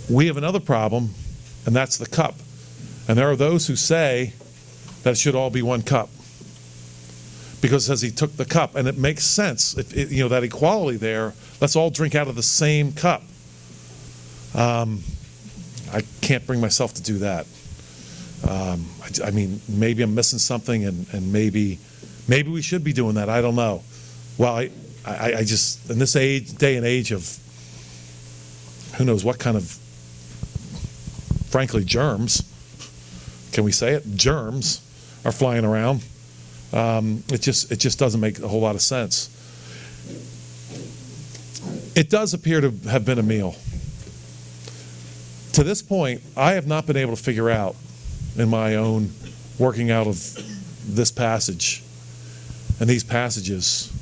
We have another problem, and that's the cup. And there are those who say that it should all be one cup, because it says he took the cup, and it makes sense. That equality there, let's all drink out of the same cup. I can't bring myself to do that. I mean, maybe I'm missing something, and maybe we should be doing that. I don't know. Well, I just, in this day and age of who knows what kind of, frankly, germs, can we say it? Germs are flying around. It just doesn't make a whole lot of sense. It does appear to have been a meal. To this point, I have not been able to figure out in my own working out of this passage and these passages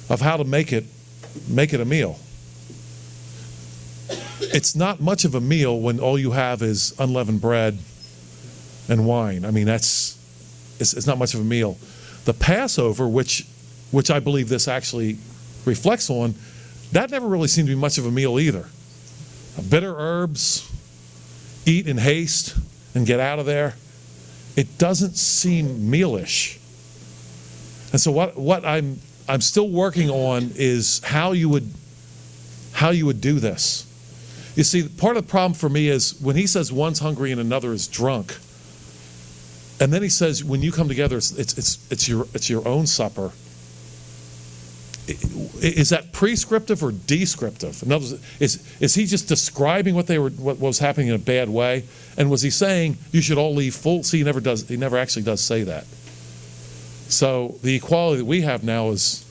of how to make it a meal. It's not much of a meal when all you have is unleavened bread and wine. I mean, it's not much of a meal. The Passover, which I believe this actually reflects on, that never really seemed to be much of a meal either. Bitter herbs, eat in haste and get out of there. It doesn't seem mealish. And so what I'm still working on is how you would do this. You see, part of the problem for me is when he says one's hungry and another is drunk, and then he says when you come together, it's your own supper. Is that prescriptive or descriptive? In other words, is he just describing what was happening in a bad way? And was he saying you should all leave full? See, he never actually does say that. So the equality that we have now is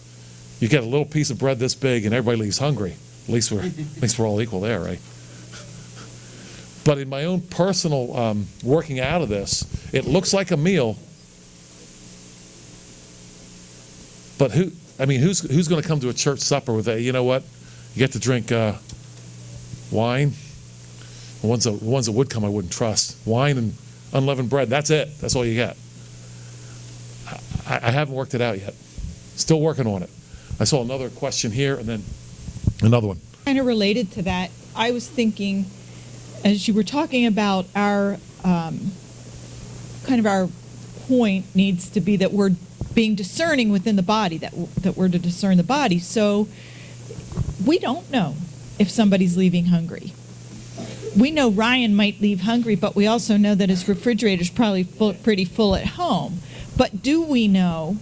you get a little piece of bread this big and everybody leaves hungry. At least we're all equal there, right? But in my own personal working out of this, it looks like a meal. But who's going to come to a church supper with you know what? You get to drink wine. The ones that would come, I wouldn't trust. Wine and unleavened bread. That's it. That's all you get. I haven't worked it out yet. Still working on it. I saw another question here, and then another one. Kind of related to that, I was thinking, as you were talking about our point needs to be that we're being discerning within the body, that we're to discern the body. So we don't know if somebody's leaving hungry. We know Ryan might leave hungry, but we also know that his refrigerator's probably pretty full at home. But do we know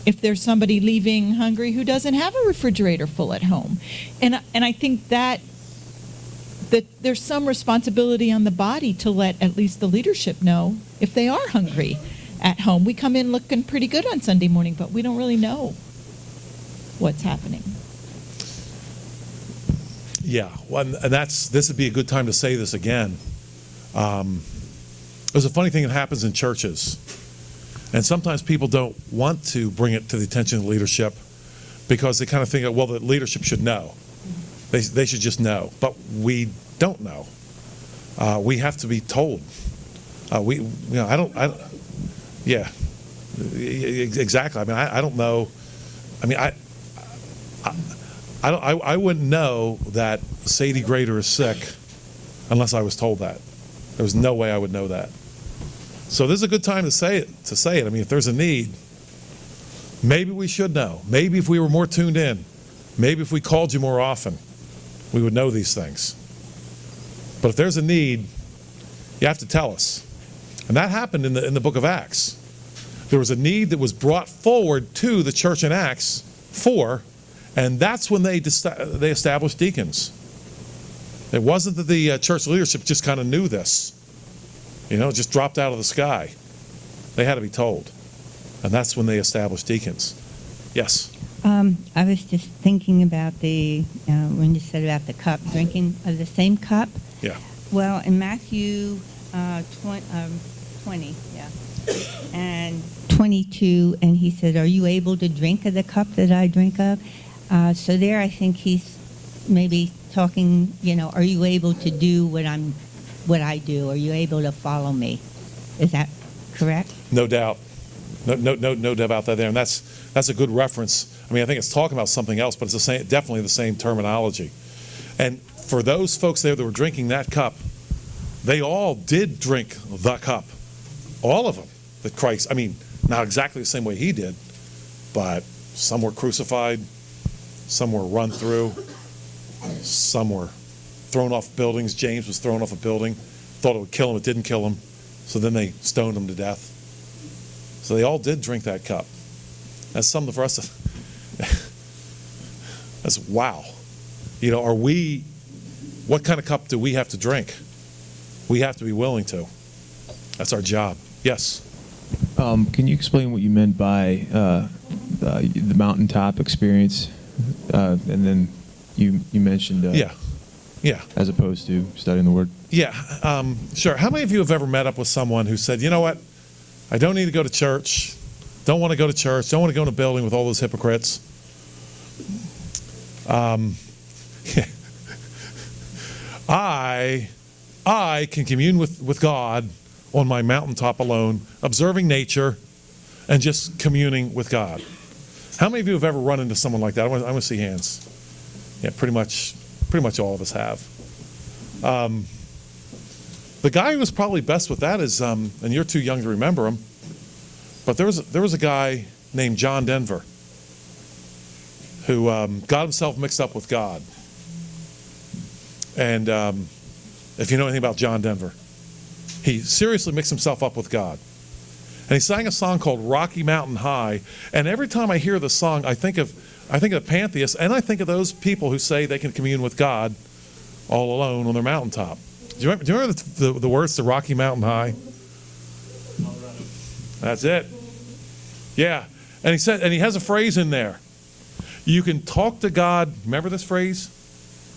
if there's somebody leaving hungry who doesn't have a refrigerator full at home? And I think that there's some responsibility on the body to let at least the leadership know if they are hungry at home. We come in looking pretty good on Sunday morning, but we don't really know what's happening. Yeah, well, and this would be a good time to say this again. There's a funny thing that happens in churches, and sometimes people don't want to bring it to the attention of the leadership because they kind of think, well, the leadership should know. They should just know, but we don't know. We have to be told. Yeah, exactly. I mean, I don't know. I mean, I wouldn't know that Sadie Grader is sick unless I was told that. There was no way I would know that. So this is a good time to say it. I mean, if there's a need, maybe we should know. Maybe if we were more tuned in, maybe if we called you more often, we would know these things. But if there's a need, you have to tell us. And that happened in the book of Acts. There was a need that was brought forward to the church in Acts 4, and that's when they established deacons. It wasn't that the church leadership just kind of knew this. It just dropped out of the sky. They had to be told. And that's when they established deacons. Yes? I was just thinking about when you said about the cup, drinking of the same cup. Yeah. Well, in Matthew 20, yeah, and 22, and he said, "Are you able to drink of the cup that I drink of?" So there, I think he's maybe talking. Are you able to do what I do? Are you able to follow me? Is that correct? No doubt. No doubt about that there, and that's a good reference. I mean, I think it's talking about something else, but it's definitely the same terminology. And for those folks there that were drinking that cup, they all did drink the cup. All of them. That Christ, I mean, not exactly the same way he did, but some were crucified, some were run through, some were thrown off buildings. James was thrown off a building, thought it would kill him, it didn't kill him, so then they stoned him to death. So they all did drink that cup. That's something for us to, that's wow. You know, what kind of cup do we have to drink? We have to be willing to. That's our job. Yes? Can you explain what you meant by the mountaintop experience? And then you mentioned Yeah. as opposed to studying the Word. Yeah, sure. How many of you have ever met up with someone who said, you know what, I don't need to go to church, don't want to go to church, don't want to go in a building with all those hypocrites. I can commune with God on my mountaintop alone, observing nature and just communing with God. How many of you have ever run into someone like that? I want to see hands. Yeah, pretty much all of us have. The guy who was probably best with that is, and you're too young to remember him, but there was a guy named John Denver who got himself mixed up with God. And if you know anything about John Denver, he seriously mixed himself up with God. And he sang a song called Rocky Mountain High. And every time I hear the song, I think of pantheists, and I think of those people who say they can commune with God all alone on their mountaintop. Do you remember the words to Rocky Mountain High? That's it. Yeah. And he has a phrase in there. You can talk to God. Remember this phrase?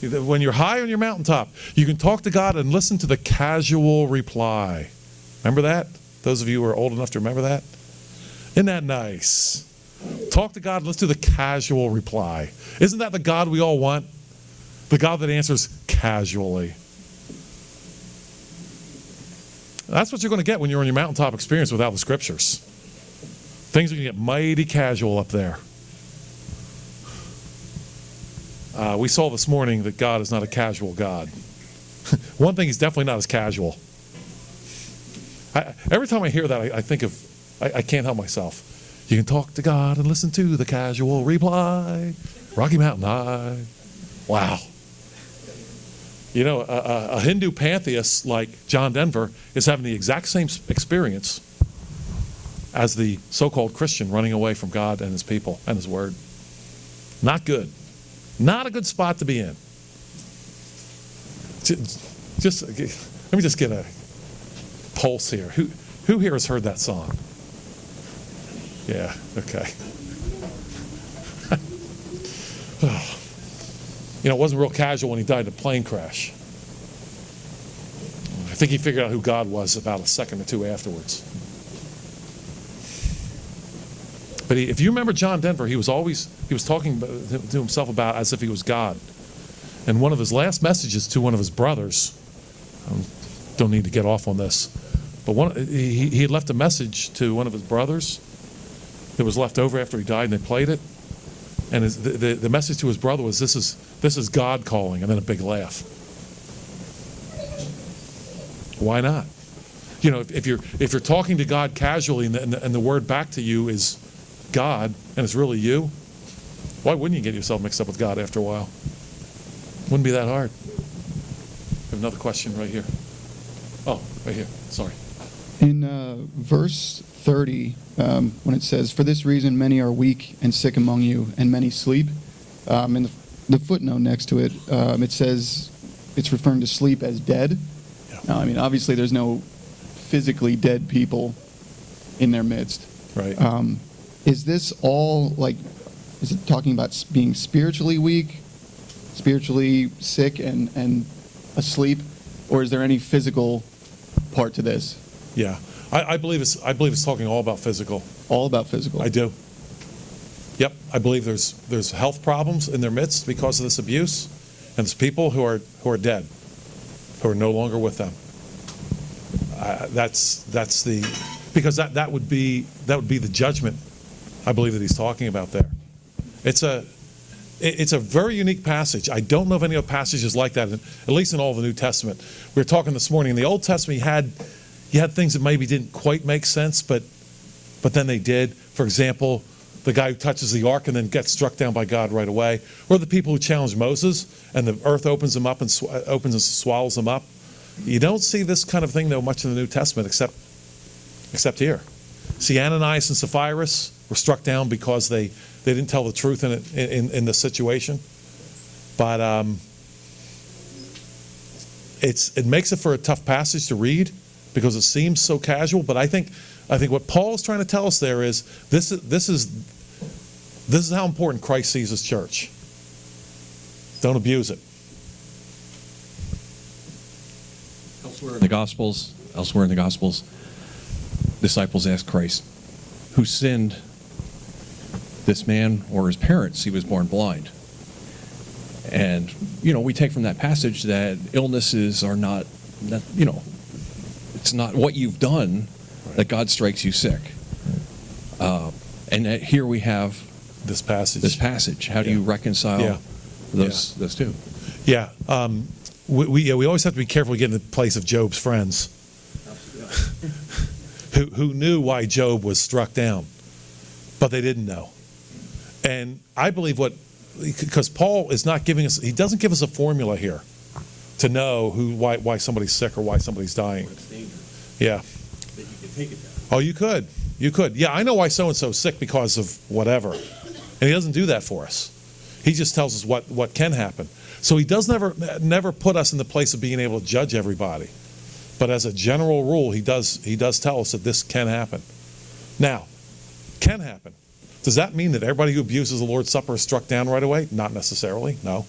When you're high on your mountaintop, you can talk to God and listen to the casual reply. Remember that? Those of you who are old enough to remember that? Isn't that nice? Talk to God and listen to the casual reply. Isn't that the God we all want? The God that answers casually. That's what you're going to get when you're on your mountaintop experience without the scriptures. Things are going to get mighty casual up there. We saw this morning that God is not a casual God. One thing, he's definitely not as casual. Every time I hear that, I think of, I can't help myself. You can talk to God and listen to the casual reply. Rocky Mountain High. Wow. You know, a Hindu pantheist like John Denver is having the exact same experience as the so-called Christian running away from God and his people and his word. Not good. Not a good spot to be in. Let me just get a pulse here. Who here has heard that song? Yeah, okay. You know, it wasn't real casual when he died in a plane crash. I think he figured out who God was about a second or two afterwards. But if you remember John Denver, he was talking to himself about as if he was God. And one of his last messages to one of his brothers, don't need to get off on this, but he had left a message to one of his brothers that was left over after he died, and they played it. And the message to his brother was, this is God calling, and then a big laugh. Why not? You know, if you're talking to God casually and the word back to you is God, and it's really you, why wouldn't you get yourself mixed up with God after a while? Wouldn't be that hard. I have another question right here. Oh, right here. Sorry. In verse 30, when it says, "For this reason many are weak and sick among you, and many sleep," in the footnote next to it, it says it's referring to sleep as dead. Yeah. Now, I mean, obviously there's no physically dead people in their midst. Right. Is this all, like, is it talking about being spiritually weak, spiritually sick and asleep, or is there any physical part to this? Yeah. I believe it's talking all about physical. All about physical. I do. Yep. I believe there's health problems in their midst because of this abuse, and there's people who are dead, who are no longer with them. Because that would be the judgment I believe that he's talking about there. It's It's a very unique passage. I don't know of any other passages like that, at least in all of the New Testament. We were talking this morning, in the Old Testament, you had things that maybe didn't quite make sense, but then they did. For example, the guy who touches the ark and then gets struck down by God right away, or the people who challenge Moses and the earth opens them up and swallows them up. You don't see this kind of thing, though, much in the New Testament, except here. See, Ananias and Sapphira were struck down because they didn't tell the truth in the situation. But it makes it for a tough passage to read because it seems so casual. But I think what Paul is trying to tell us there is this is how important Christ sees his church. Don't abuse it. Elsewhere in the Gospels, disciples asked Christ, who sinned, this man or his parents? He was born blind. And, we take from that passage that illnesses are not, it's not what you've done that God strikes you sick. And here we have This passage. How do you reconcile those two? Yeah. We always have to be careful to get in the place of Job's friends who knew why Job was struck down, but they didn't know. And I believe because Paul is not giving us, he doesn't give us a formula here to know why somebody's sick or why somebody's dying. Yeah. Oh, you could. Yeah, I know why so-and-so's sick because of whatever. And he doesn't do that for us. He just tells us what can happen. So he does never put us in the place of being able to judge everybody. But as a general rule, he does tell us that this can happen. Now, can happen. Does that mean that everybody who abuses the Lord's Supper is struck down right away? Not necessarily, no.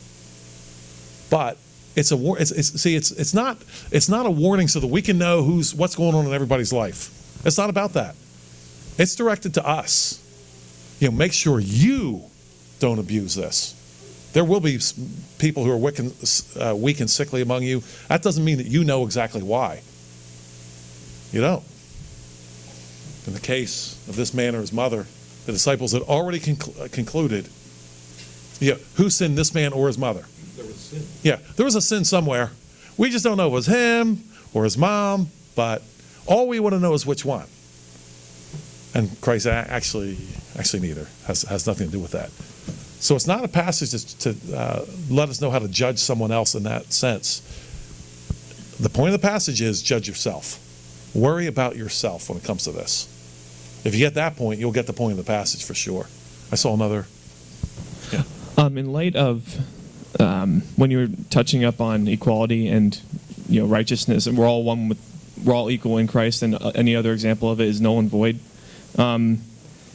But it's not a warning so that we can know what's going on in everybody's life. It's not about that. It's directed to us. Make sure you don't abuse this. There will be people who are weak and sickly among you. That doesn't mean that you know exactly why. You don't. In the case of this man or his mother, the disciples had already concluded, who sinned, this man or his mother? There was sin. Yeah, there was a sin somewhere. We just don't know if it was him or his mom, but all we want to know is which one. And Christ actually neither. Has nothing to do with that. So it's not a passage to let us know how to judge someone else in that sense. The point of the passage is judge yourself. Worry about yourself when it comes to this. If you get that point, you'll get the point of the passage for sure. I saw another. Yeah. In light of when you were touching up on equality and righteousness, and we're all equal in Christ, and any other example of it is null and void.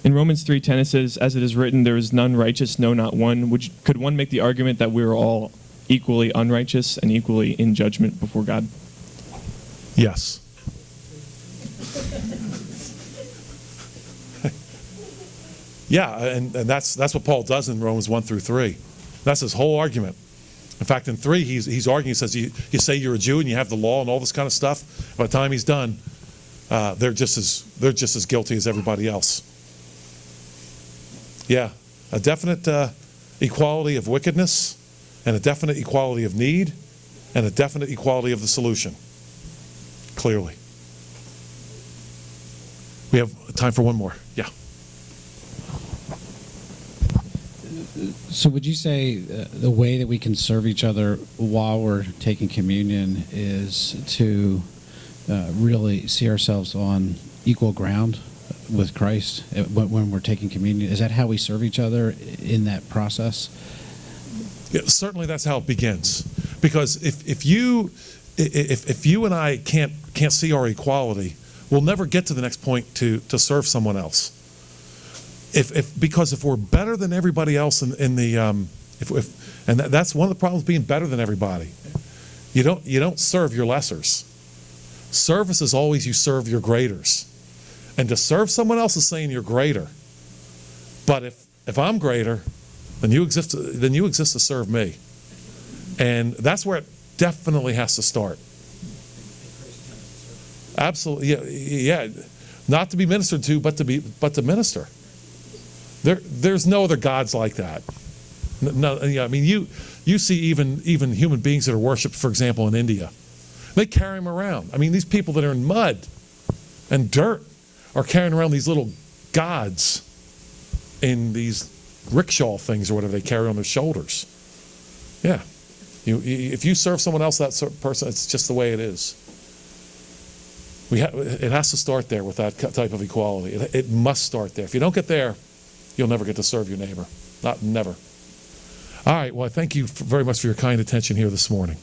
In Romans 3:10 it says, "As it is written, there is none righteous, no, not one." Could one make the argument that we're all equally unrighteous and equally in judgment before God? Yes. Yeah, and that's what Paul does in Romans 1-3. That's his whole argument. In fact, in 3, he's arguing. He says, you say you're a Jew and you have the law and all this kind of stuff. By the time he's done, they're just as guilty as everybody else. Yeah, a definite equality of wickedness, and a definite equality of need, and a definite equality of the solution. Clearly. We have time for one more. Yeah. So would you say the way that we can serve each other while we're taking communion is to really see ourselves on equal ground with Christ when we're taking communion? Is that how we serve each other in that process? Yeah, certainly that's how it begins. Because if you and I can't see our equality, we'll never get to the next point to serve someone else. Because if we're better than everybody else and that's one of the problems being better than everybody. You don't serve your lessers. Service is always you serve your greaters. And to serve someone else is saying you're greater. But if I'm greater, then you exist to serve me. And that's where it definitely has to start. Absolutely. Yeah. Not to be ministered to, but to minister. There's no other gods like that. No, yeah, I mean, you see even human beings that are worshipped, for example, in India. They carry them around. I mean, these people that are in mud and dirt are carrying around these little gods in these rickshaw things or whatever they carry on their shoulders. Yeah. If you serve someone else, that sort of person, it's just the way it is. It has to start there with that type of equality. It must start there. If you don't get there, you'll never get to serve your neighbor. Never. All right. Well, I thank you very much for your kind attention here this morning.